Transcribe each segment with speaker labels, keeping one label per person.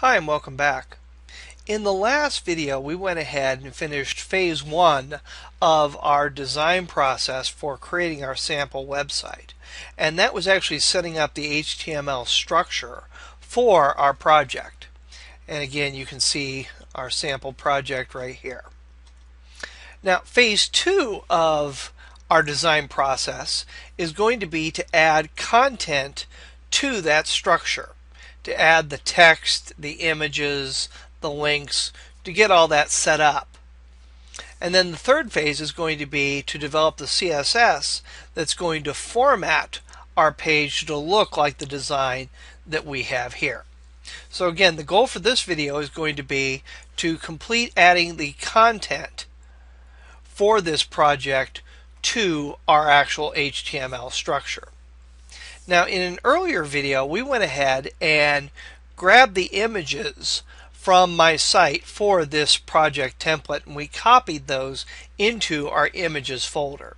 Speaker 1: Hi and welcome back. In the last video we went ahead and finished phase one of our design process for creating our sample website, and that was actually setting up the HTML structure for our project. And again, you can see our sample project right here. Now phase two of our design process is going to be to add content to that structure, to add the text, the images, the links, to get all that set up. And then the third phase is going to be to develop the CSS that's going to format our page to look like the design that we have here. So again, the goal for this video is going to be to complete adding the content for this project to our actual HTML structure. Now in an earlier video we went ahead and grabbed the images from my site for this project template and we copied those into our images folder.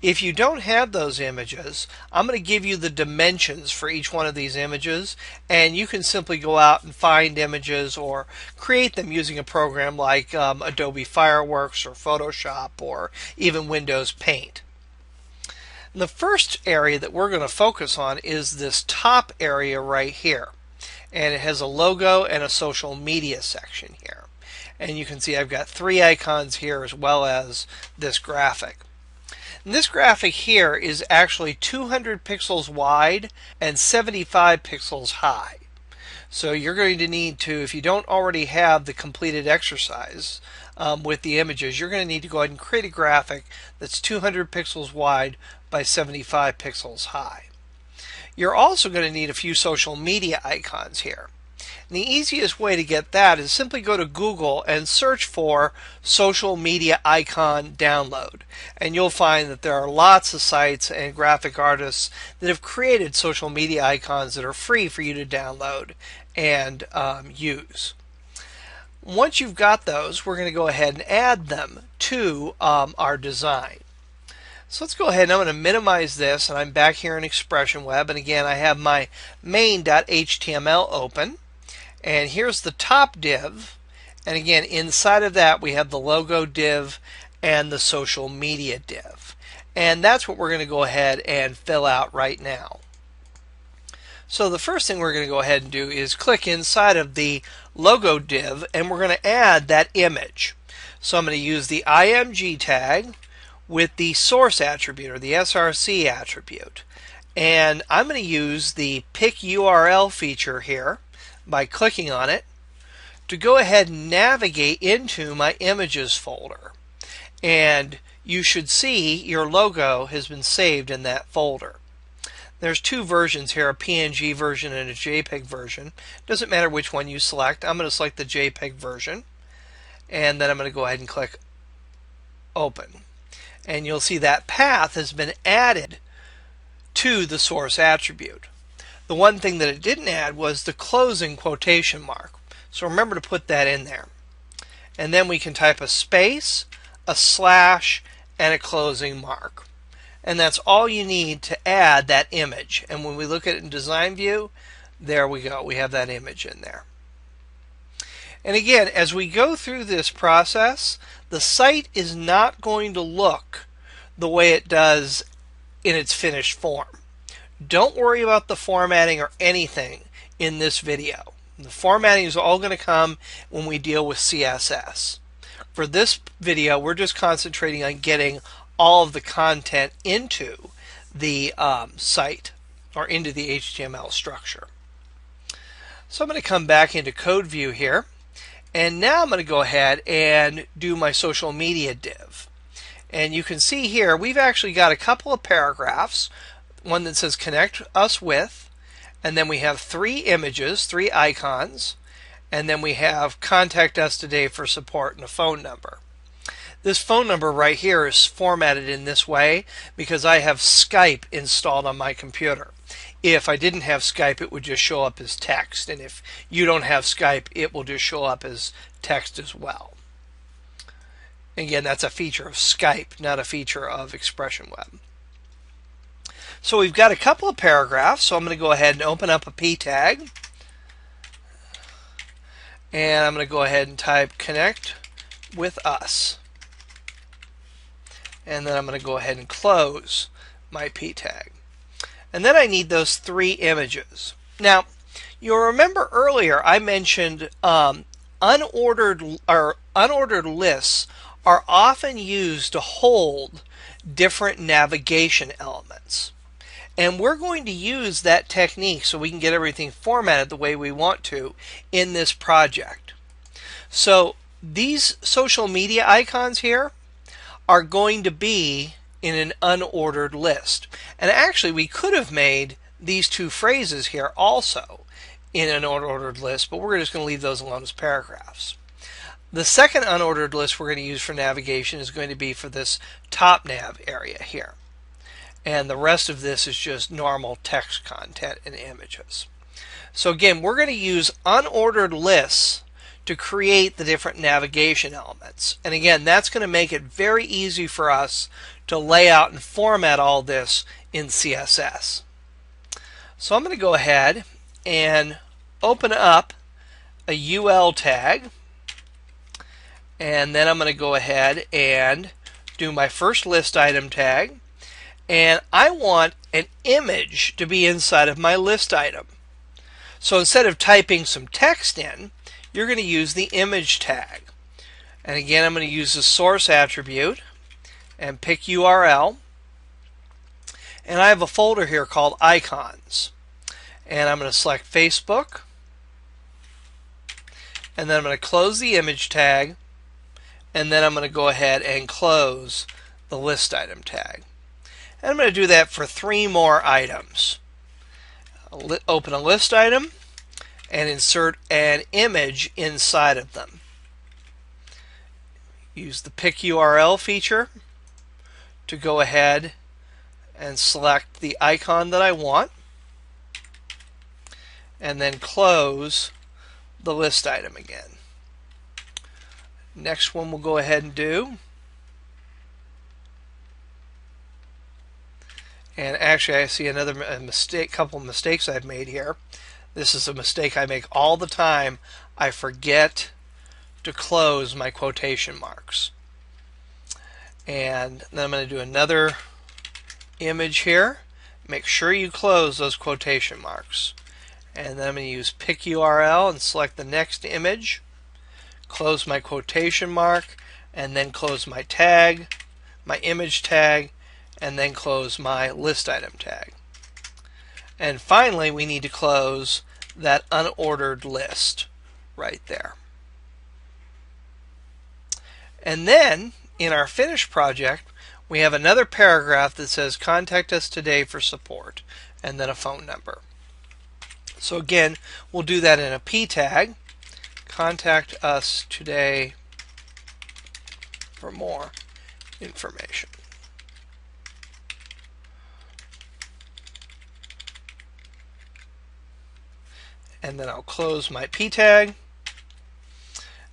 Speaker 1: If you don't have those images, I'm going to give you the dimensions for each one of these images, and you can simply go out and find images or create them using a program like Adobe Fireworks or Photoshop or even Windows Paint. And the first area that we're going to focus on is this top area right here, and it has a logo and a social media section here, and you can see I've got 3 icons here as well as this graphic. And this graphic here is actually 200 pixels wide and 75 pixels high. So you're going to need to, if you don't already have the completed exercise with the images, you're going to need to go ahead and create a graphic that's 200 pixels wide by 75 pixels high. You're also going to need a few social media icons here. And the easiest way to get that is simply go to Google and search for social media icon download. And you'll find that there are lots of sites and graphic artists that have created social media icons that are free for you to download and use. Once you've got those, we're going to go ahead and add them to our design. So let's go ahead and I'm going to minimize this, and I'm back here in Expression Web, and again I have my main.html open, and here's the top div, and again inside of that we have the logo div and the social media div, and that's what we're going to go ahead and fill out right now. So the first thing we're going to go ahead and do is click inside of the logo div, and we're going to add that image. So I'm going to use the img tag with the source attribute or the src attribute, and I'm going to use the pick URL feature here by clicking on it to go ahead and navigate into my images folder, and you should see your logo has been saved in that folder. There's 2 versions here, a PNG version and a JPEG version. Doesn't matter which one you select. I'm going to select the JPEG version, and then I'm going to go ahead and click open. And you'll see that path has been added to the source attribute. The one thing that it didn't add was the closing quotation mark. So remember to put that in there. And then we can type a space, a slash, and a closing mark. And that's all you need to add that image. And when we look at it in design view, there we go. We have that image in there. And again, as we go through this process, the site is not going to look the way it does in its finished form. Don't worry about the formatting or anything in this video. The formatting is all going to come when we deal with CSS. For this video, we're just concentrating on getting all of the content into the site or into the HTML structure. So I'm going to come back into code view here. And now I'm going to go ahead and do my social media div. And you can see here we've actually got a couple of paragraphs. One that says connect us with, and then we have 3 images, 3 icons, and then we have contact us today for support and a phone number. This phone number right here is formatted in this way because I have Skype installed on my computer. If I didn't have Skype, it would just show up as text, and if you don't have Skype, it will just show up as text as well. Again, that's a feature of Skype, not a feature of Expression Web. So we've got a couple of paragraphs, so I'm going to go ahead and open up a p tag. And I'm going to go ahead and type connect with us. And then I'm going to go ahead and close my p tag. And then I need those 3 images. Now, you'll remember earlier I mentioned unordered lists are often used to hold different navigation elements. And we're going to use that technique so we can get everything formatted the way we want to in this project. So these social media icons here are going to be in an unordered list. And actually we could have made these 2 phrases here also in an unordered list, but we're just going to leave those alone as paragraphs. The second unordered list we're going to use for navigation is going to be for this top nav area here. And the rest of this is just normal text content and images. So again, we're going to use unordered lists to create the different navigation elements. And again, that's going to make it very easy for us to lay out and format all this in CSS. So I'm going to go ahead and open up a UL tag. And then I'm going to go ahead and do my first list item tag. And I want an image to be inside of my list item. So instead of typing some text in, you're going to use the image tag. And again, I'm going to use the source attribute and pick URL. And I have a folder here called icons. And I'm going to select Facebook. And then I'm going to close the image tag. And then I'm going to go ahead and close the list item tag. And I'm going to do that for 3 more items. Open a list item and insert an image inside of them. Use the pick URL feature to go ahead and select the icon that I want. And then close the list item again. Next one we'll go ahead and do. And actually I see another couple of mistakes I've made here. This is a mistake I make all the time. I forget to close my quotation marks. And then I'm going to do another image here. Make sure you close those quotation marks. And then I'm going to use pick URL and select the next image. Close my quotation mark and then close my tag, my image tag, and then close my list item tag. And finally, we need to close that unordered list right there. And then in our finished project, we have another paragraph that says contact us today for support and then a phone number. So again, we'll do that in a P tag. Contact us today for more information. And then I'll close my P tag.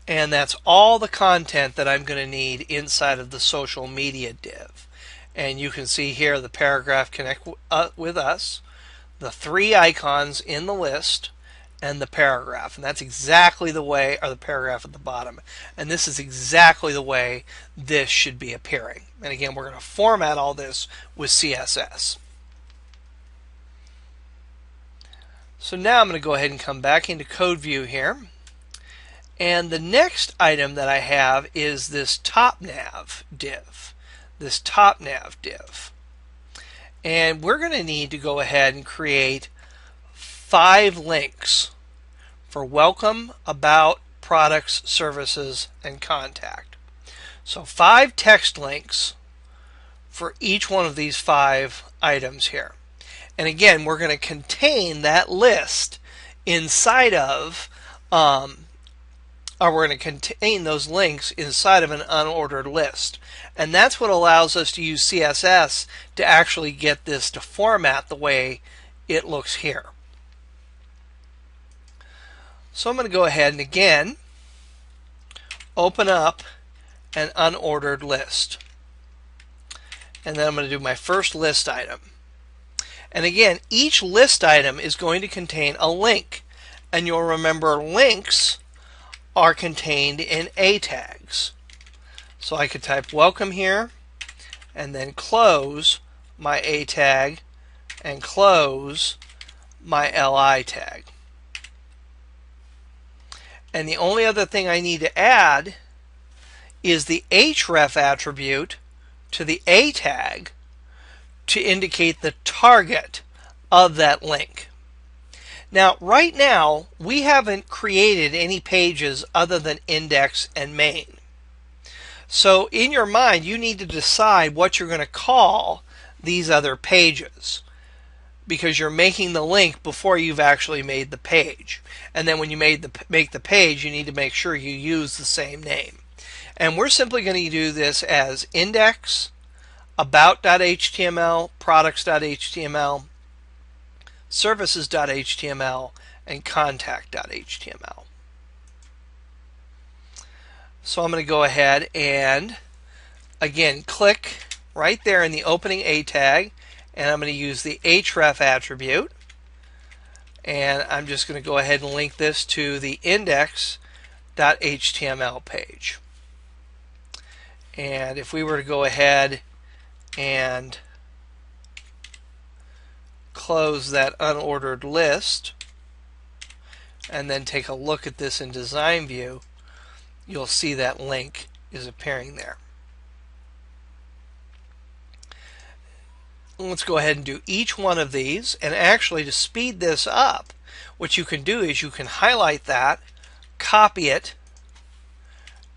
Speaker 1: And that's all the content that I'm going to need inside of the social media div. And you can see here the paragraph connect with us, the 3 icons in the list, and the paragraph. And that's exactly the way, or the paragraph at the bottom. And this is exactly the way this should be appearing. And again, we're going to format all this with CSS. So now I'm going to go ahead and come back into code view here. And the next item that I have is this top nav div. This top nav div. And we're going to need to go ahead and create 5 links for welcome, about, products, services, and contact. So 5 text links for each one of these 5 items here. And again, we're going to contain that list inside of, or we're going to contain those links inside of an unordered list. And that's what allows us to use CSS to actually get this to format the way it looks here. So I'm going to go ahead and again open up an unordered list. And then I'm going to do my first list item. And again, each list item is going to contain a link. And you'll remember links are contained in A tags. So I could type welcome here and then close my A tag and close my LI tag. And the only other thing I need to add is the href attribute to the A tag to indicate the target of that link. Now, right now, we haven't created any pages other than index and main. So in your mind, you need to decide what you're going to call these other pages, because you're making the link before you've actually made the page. And then when you make the page, you need to make sure you use the same name. And we're simply going to do this as index, about.html, products.html, services.html, and contact.html. So I'm going to go ahead and again click right there in the opening A tag, and I'm going to use the href attribute, and I'm just going to go ahead and link this to the index.html page. And if we were to go ahead and close that unordered list and then take a look at this in design view, you'll see that link is appearing there. Let's go ahead and do each one of these, and actually to speed this up, what you can do is you can highlight that, copy it,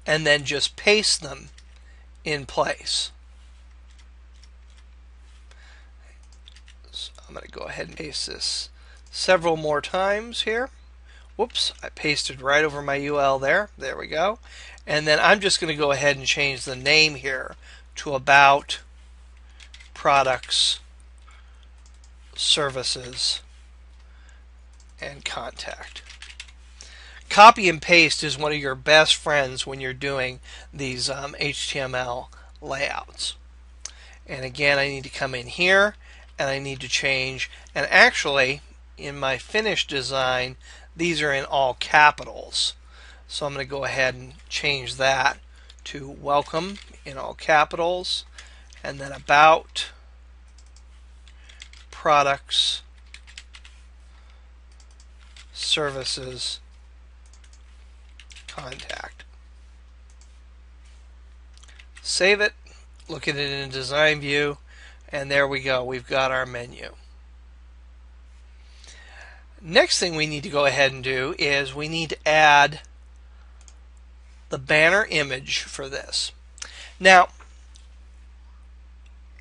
Speaker 1: and then just paste them in place. So I'm going to go ahead and paste this several more times here. Whoops, I pasted right over my UL there. There we go. And then I'm just going to go ahead and change the name here to about products, services, and contact. Copy and paste is one of your best friends when you're doing these HTML layouts. And again, I need to come in here and I need to change, and actually in my finished design these are in all capitals, so I'm going to go ahead and change that to welcome in all capitals, and then about products, services, contact. Save it, look at it in design view, and there we go. We've got our menu. Next thing we need to go ahead and do is we need to add the banner image for this. Now,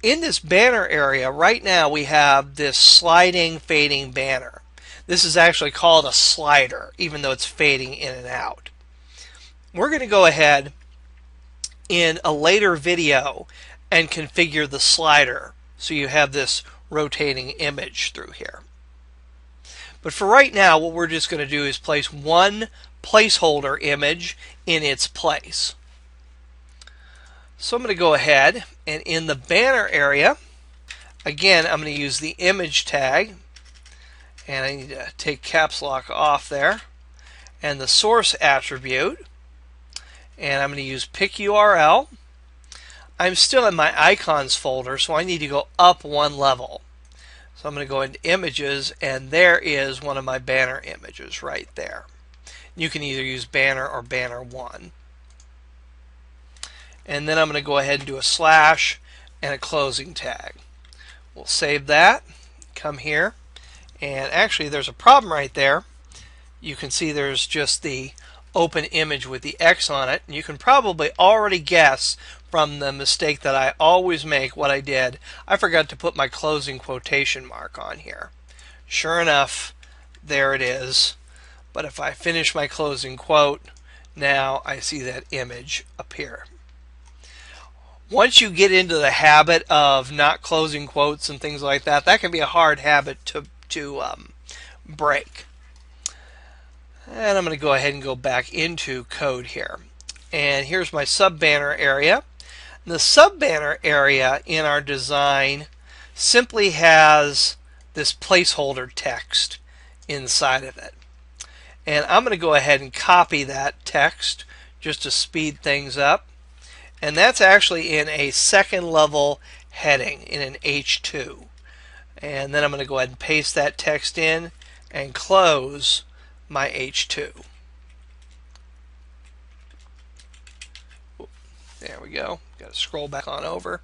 Speaker 1: in this banner area right now we have this sliding fading banner. This is actually called a slider, even though it's fading in and out. We're going to go ahead in a later video and configure the slider so you have this rotating image through here. But for right now, what we're just going to do is place one placeholder image in its place. So I'm going to go ahead and in the banner area, again, I'm going to use the image tag, and I need to take caps lock off there, and the source attribute, and I'm going to use pick URL. I'm still in my icons folder, so I need to go up one level. So I'm going to go into images, and there is one of my banner images right there. You can either use banner or banner 1. And then I'm going to go ahead and do a slash and a closing tag. We'll save that, come here, and actually there's a problem right there. You can see there's just the open image with the X on it. And you can probably already guess from the mistake that I always make what I did. I forgot to put my closing quotation mark on here. Sure enough, there it is. But if I finish my closing quote, now I see that image appear. Once you get into the habit of not closing quotes and things like that, that can be a hard habit to break. And I'm going to go ahead and go back into code here. And here's my sub-banner area. The sub-banner area in our design simply has this placeholder text inside of it. And I'm going to go ahead and copy that text just to speed things up. And that's actually in a second level heading in an H2. And then I'm going to go ahead and paste that text in and close my H2. There we go. Got to scroll back on over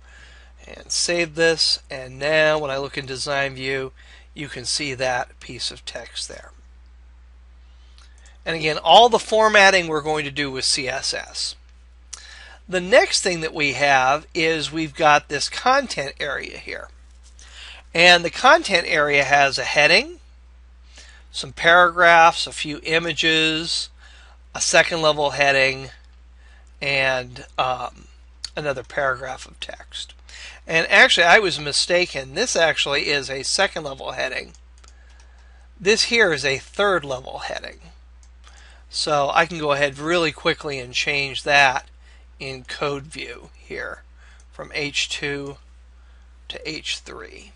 Speaker 1: and save this. And now when I look in Design View, you can see that piece of text there. And again, all the formatting we're going to do with CSS. The next thing that we have is we've got this content area here. And the content area has a heading, some paragraphs, a few images, a second level heading, and another paragraph of text. And actually, I was mistaken. This actually is a second level heading. This here is a third level heading. So I can go ahead really quickly and change that in Code View here from H2 to H3.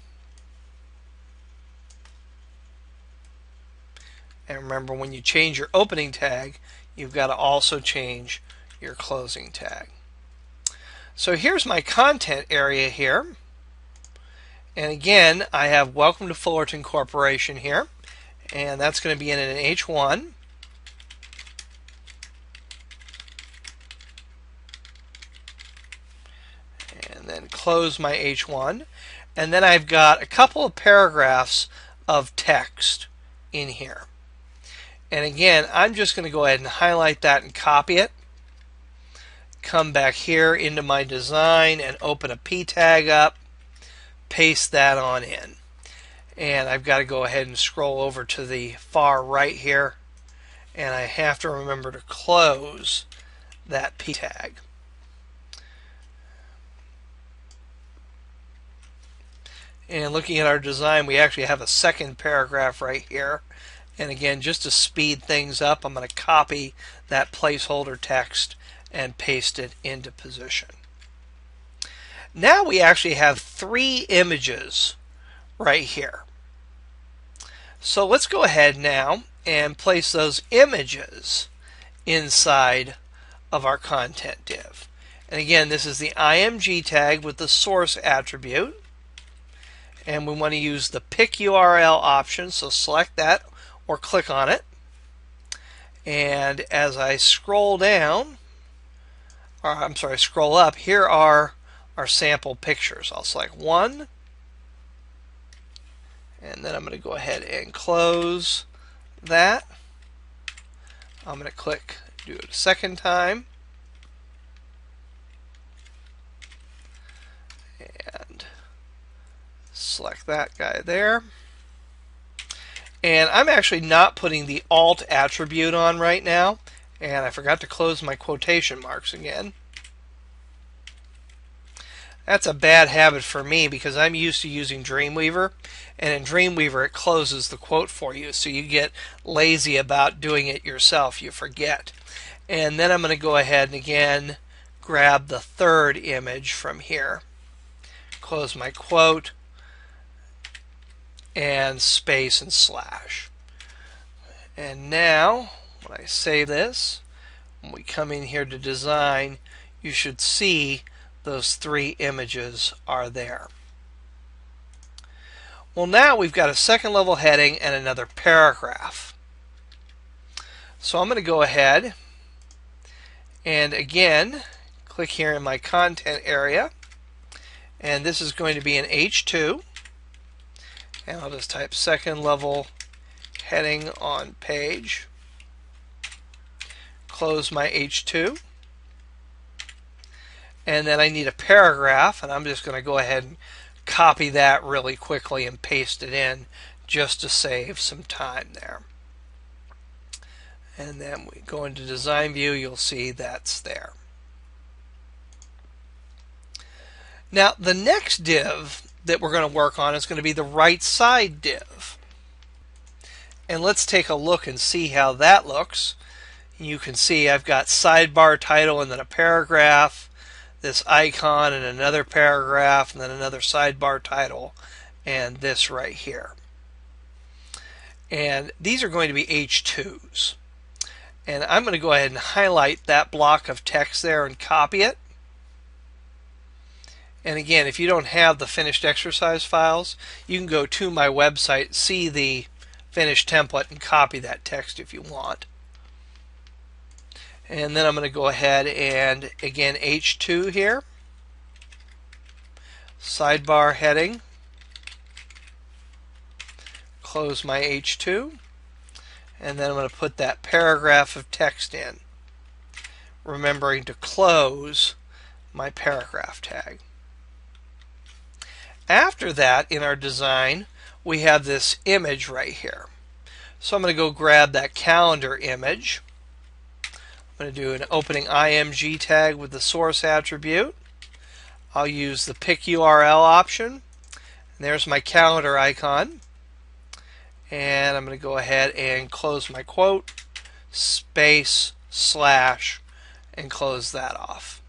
Speaker 1: And remember, when you change your opening tag, you've got to also change your closing tag. So here's my content area here. And again, I have Welcome to Fullerton Corporation here. And that's going to be in an H1. And then close my H1. And then I've got a couple of paragraphs of text in here. And again, I'm just going to go ahead and highlight that and copy it. Come back here into my design and open a P tag up. Paste that on in. And I've got to go ahead and scroll over to the far right here. And I have to remember to close that P tag. And looking at our design, we actually have a second paragraph right here. And again, just to speed things up, I'm going to copy that placeholder text and paste it into position. Now we actually have 3 images right here. So let's go ahead now and place those images inside of our content div. And again, this is the IMG tag with the source attribute. And we want to use the pick URL option, so select that or click on it. And as I scroll down, or I'm sorry, scroll up, here are our sample pictures. I'll select one, and then I'm going to go ahead and close that. I'm going to click, do it a second time, and select that guy there. And I'm actually not putting the alt attribute on right now, and I forgot to close my quotation marks again. That's a bad habit for me because I'm used to using Dreamweaver, and in Dreamweaver it closes the quote for you, so you get lazy about doing it yourself. You forget. And then I'm going to go ahead and again grab the third image from here, close my quote, and space and slash. And now when I save this, when we come in here to design, you should see those 3 images are there. Well, now we've got a second level heading and another paragraph. So I'm going to go ahead and again click here in my content area, and this is going to be an H2. And I'll just type second level heading on page. Close my H2. And then I need a paragraph, and I'm just going to go ahead and copy that really quickly and paste it in just to save some time there. And then we go into Design View, you'll see that's there. Now the next div that we're going to work on is going to be the right side div. And let's take a look and see how that looks. You can see I've got sidebar title and then a paragraph, this icon and another paragraph, and then another sidebar title, and this right here. And these are going to be H2s. And I'm going to go ahead and highlight that block of text there and copy it. And again, if you don't have the finished exercise files, you can go to my website, see the finished template, and copy that text if you want. And then I'm going to go ahead and, again, H2 here, sidebar heading, close my H2, and then I'm going to put that paragraph of text in, remembering to close my paragraph tag. After that, in our design, we have this image right here. So I'm going to go grab that calendar image. I'm going to do an opening IMG tag with the source attribute. I'll use the pick URL option. And there's my calendar icon. And I'm going to go ahead and close my quote, space, slash, and close that off.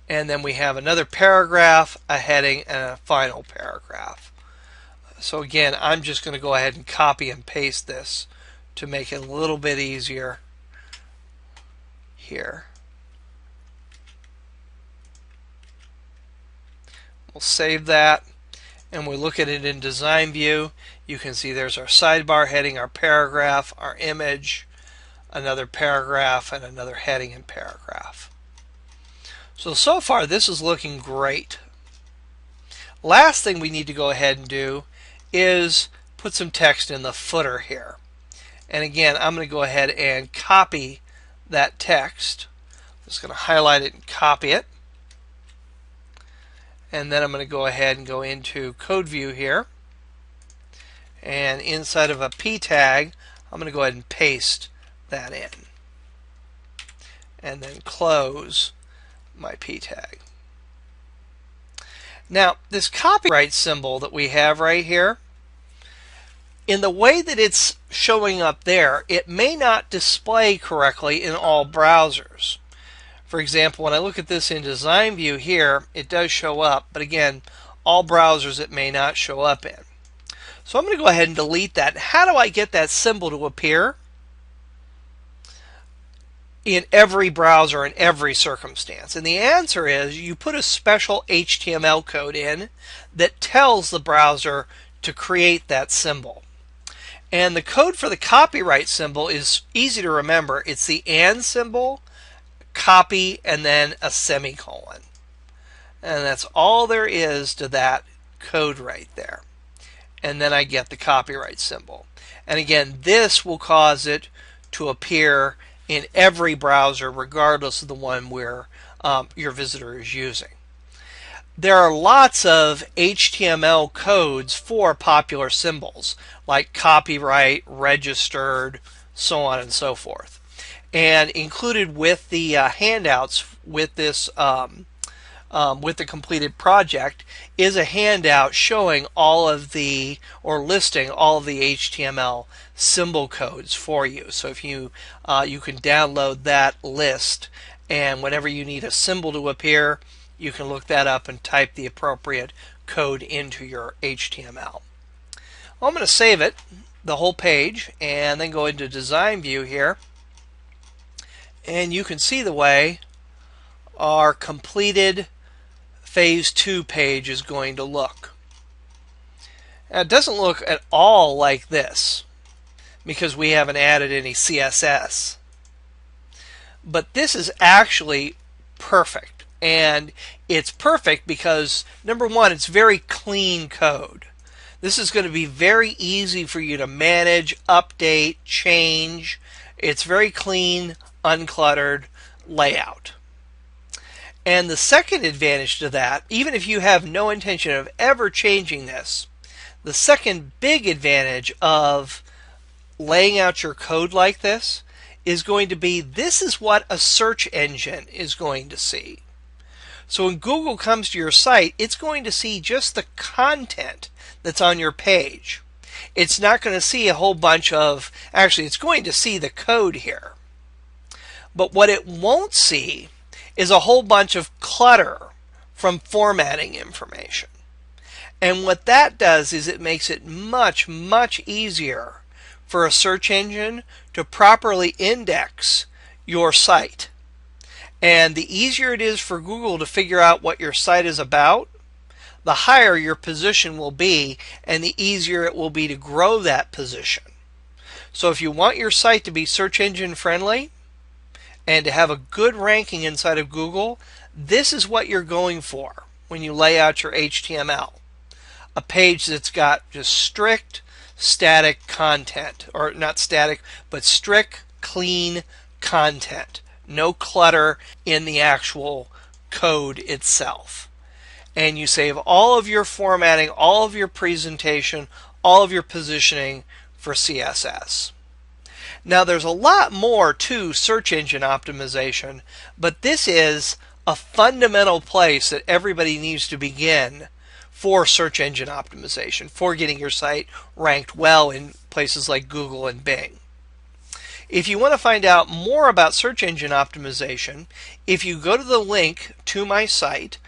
Speaker 1: And then we have another paragraph, a heading, and a final paragraph. So again, I'm just going to go ahead and copy and paste this to make it a little bit easier here. We'll save that, and we look at it in design view. You can see there's our sidebar heading, our paragraph, our image, another paragraph, and another heading and paragraph. So far this is looking great. Last thing we need to go ahead and do is put some text in the footer here. And again, I'm going to go ahead and copy that text. I'm just going to highlight it and copy it. And then I'm going to go ahead and go into code view here. And inside of a P tag, I'm going to go ahead and paste that in. And then close my P tag. Now, this copyright symbol that we have right here, in the way that it's showing up there, it may not display correctly in all browsers. For example, when I look at this in design view here, it does show up, but again, all browsers it may not show up in. So I'm going to go ahead and delete that. How do I get that symbol to appear in every browser in every circumstance? And the answer is you put a special HTML code in that tells the browser to create that symbol. And the code for the copyright symbol is easy to remember. It's the and symbol, copy, and then a semicolon. And that's all there is to that code right there. And then I get the copyright symbol. And again, this will cause it to appear in every browser regardless of the one where your visitor is using. There are lots of HTML codes for popular symbols like copyright, registered, so on and so forth. And included with the handouts with this with the completed project is a handout showing all of the, or listing all of the HTML symbol codes for you. So if you you can download that list, and whenever you need a symbol to appear, you can look that up and type the appropriate code into your HTML. Well, I'm going to save it, the whole page, and then go into design view here, and you can see the way our completed phase 2 page is going to look. Now, it doesn't look at all like this because we haven't added any CSS, but this is actually perfect. And it's perfect because, number one, it's very clean code. This is going to be very easy for you to manage, update, change. It's very clean, uncluttered layout. And the second advantage to that, even if you have no intention of ever changing this, the second big advantage of laying out your code like this is going to be, this is what a search engine is going to see. So when Google comes to your site, it's going to see just the content that's on your page. It's not going to see a whole bunch of, actually it's going to see the code here. But what it won't see is a whole bunch of clutter from formatting information. And what that does is it makes it much, much easier for a search engine to properly index your site. And the easier it is for Google to figure out what your site is about, the higher your position will be, and the easier it will be to grow that position. So if you want your site to be search engine friendly and to have a good ranking inside of Google, this is what you're going for when you lay out your HTML. A page that's got just strict, static content, or not static, but strict, clean content. No clutter in the actual code itself. And you save all of your formatting, all of your presentation, all of your positioning for CSS. Now there's a lot more to search engine optimization, but this is a fundamental place that everybody needs to begin for search engine optimization, for getting your site ranked well in places like Google and Bing. If you want to find out more about search engine optimization, if you go to the link to my site,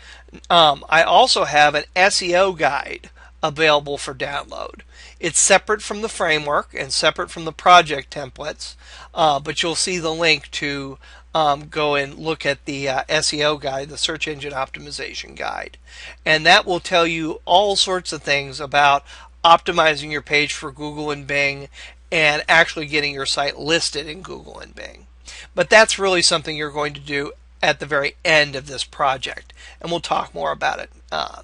Speaker 1: I also have an SEO guide available for download. It's separate from the framework and separate from the project templates, but you'll see the link to go and look at the SEO guide, the search engine optimization guide. And that will tell you all sorts of things about optimizing your page for Google and Bing and actually getting your site listed in Google and Bing. But that's really something you're going to do at the very end of this project, and we'll talk more about it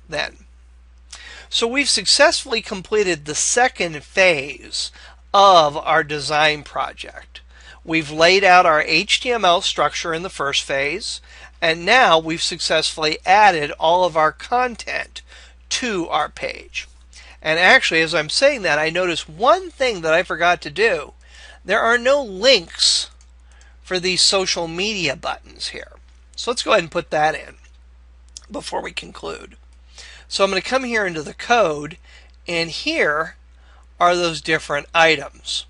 Speaker 1: then. So we've successfully completed the second phase of our design project. We've laid out our HTML structure in the first phase, and now we've successfully added all of our content to our page. And actually, as I'm saying that, I noticed one thing that I forgot to do. There are no links for these social media buttons here. So let's go ahead and put that in before we conclude. So I'm going to come here into the code, and here are those different items.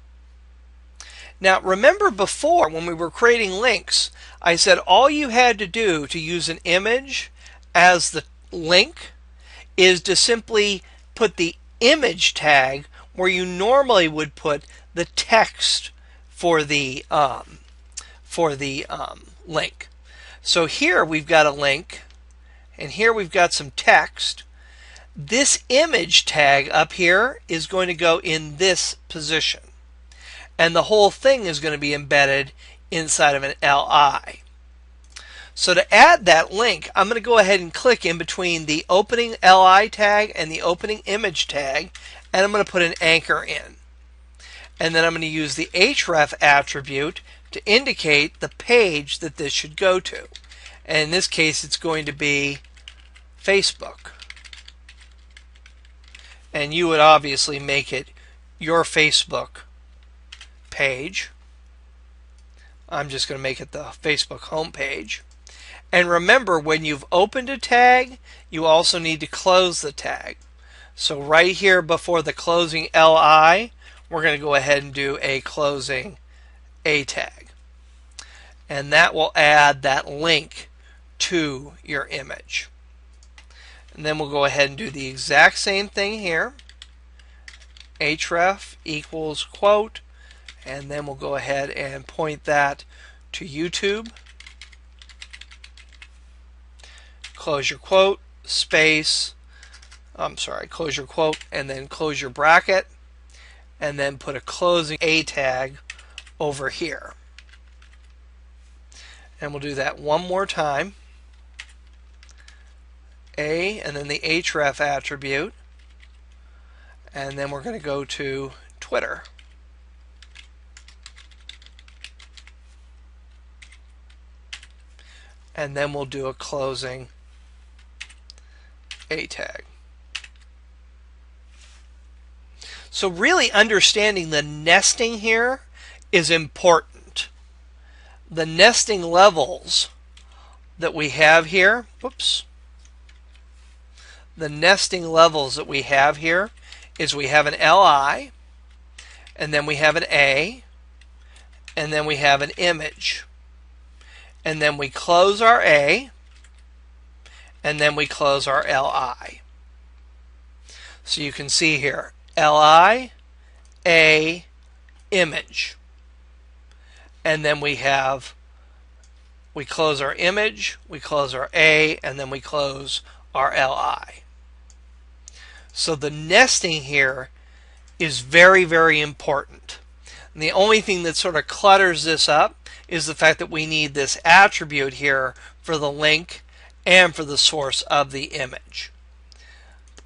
Speaker 1: Now remember before when we were creating links, I said all you had to do to use an image as the link is to simply put the image tag where you normally would put the text for the link. So here we've got a link, and here we've got some text. This image tag up here is going to go in this position, and the whole thing is going to be embedded inside of an LI. So to add that link, I'm going to go ahead and click in between the opening LI tag and the opening image tag, and I'm going to put an anchor in. And then I'm going to use the href attribute to indicate the page that this should go to. And in this case, it's going to be Facebook. And you would obviously make it your Facebook page. I'm just going to make it the Facebook homepage. And remember, when you've opened a tag, you also need to close the tag. So right here before the closing LI, we're going to go ahead and do a closing A tag. And that will add that link to your image. And then we'll go ahead and do the exact same thing here. href equals quote, and then we'll go ahead and point that to YouTube. Close your quote, space, close your quote, and then close your bracket, and then put a closing A tag over here. And we'll do that one more time. A, and then the href attribute, and then we're going to go to Twitter. And then we'll do a closing A tag. So really understanding the nesting here is important. The nesting levels that we have here, the nesting levels that we have here is we have an LI, and then we have an A, and then we have an image. And then we close our A, and then we close our LI. So you can see here, LI, A, image. And then we close our image, we close our A, and then we close our LI. So the nesting here is very, very important. And the only thing that sort of clutters this up is the fact that we need this attribute here for the link and for the source of the image.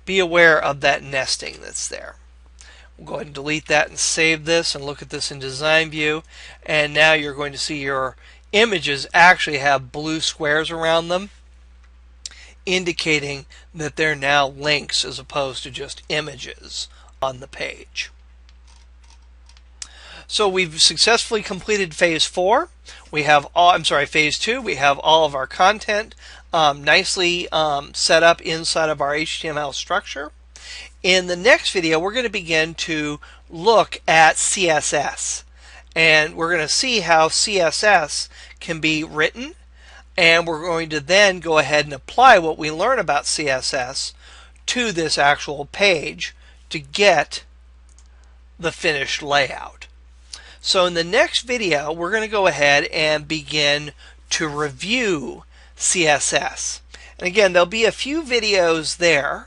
Speaker 1: Be aware of that nesting that's there. We'll go ahead and delete that and save this and look at this in design view. And now you're going to see your images actually have blue squares around them, indicating that they're now links as opposed to just images on the page. So we've successfully completed phase 4. We have phase 2. We have all of our content nicely set up inside of our HTML structure. In the next video, we're going to begin to look at CSS. And we're going to see how CSS can be written. And we're going to then go ahead and apply what we learn about CSS to this actual page to get the finished layout. So in the next video, we're going to go ahead and begin to review CSS. And again, there'll be a few videos there.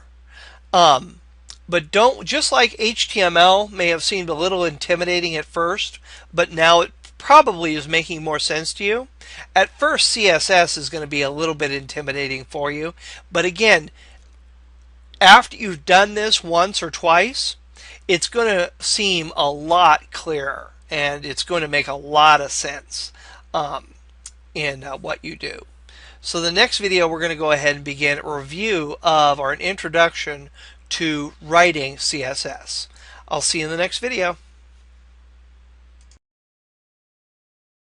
Speaker 1: But don't, just like HTML may have seemed a little intimidating at first, but now it probably is making more sense to you. At first, CSS is going to be a little bit intimidating for you. But again, after you've done this once or twice, it's going to seem a lot clearer. And it's going to make a lot of sense in what you do. So the next video, we're going to go ahead and begin a review of or an introduction to writing CSS. I'll see you in the next video.